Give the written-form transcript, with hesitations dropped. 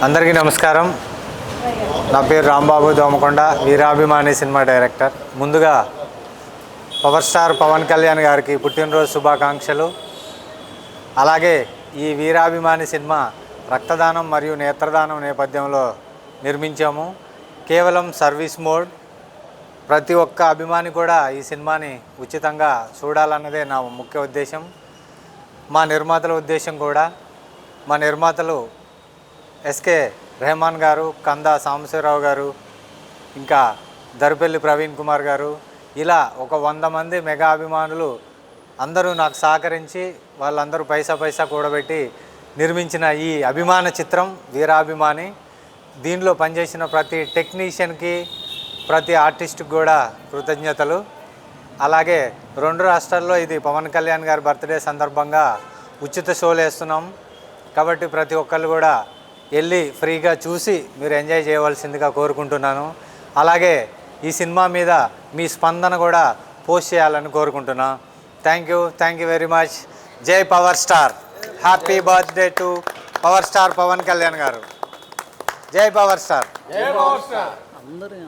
అందరికీ నమస్కారం. నా పేరు రాంబాబు దోమకొండ, వీరాభిమాని సినిమా డైరెక్టర్. ముందుగా పవర్ స్టార్ పవన్ కళ్యాణ్ గారికి పుట్టినరోజు శుభాకాంక్షలు. అలాగే ఈ వీరాభిమాని సినిమా రక్తదానం మరియు నేత్రదానం నేపథ్యంలో నిర్మించాము. కేవలం సర్వీస్ మోడ్. ప్రతి ఒక్క అభిమాని కూడా ఈ సినిమాని ఉచితంగా చూడాలన్నదే నా ముఖ్య ఉద్దేశం. మా నిర్మాతల ఉద్దేశం కూడా. మా నిర్మాతలు ఎస్కే రెహమాన్ గారు, కందా సాంబశివరావు గారు, ఇంకా దర్పల్లి ప్రవీణ్ కుమార్ గారు, ఇలా ఒక 100 మంది మెగా అభిమానులు అందరూ నాకు సహకరించి వాళ్ళందరూ పైసా కూడబెట్టి నిర్మించిన ఈ అభిమాన చిత్రం వీరాభిమాని. దీనిలో పనిచేసిన ప్రతి టెక్నీషియన్కి, ప్రతి ఆర్టిస్ట్కి కూడా కృతజ్ఞతలు. అలాగే 2 రాష్ట్రాల్లో ఇది పవన్ కళ్యాణ్ గారి బర్త్డే సందర్భంగా ఉచిత షోలు వేస్తున్నాం. కాబట్టి ప్రతి ఒక్కళ్ళు కూడా వెళ్ళి ఫ్రీగా చూసి మీరు ఎంజాయ్ చేయవలసిందిగా కోరుకుంటున్నాను. అలాగే ఈ సినిమా మీద మీ స్పందన కూడా పోస్ట్ చేయాలని కోరుకుంటున్నాను. Thank you very much. Jai power star. Happy birthday to power star Pawan Kalyan garu. Jai power star. అందరికీ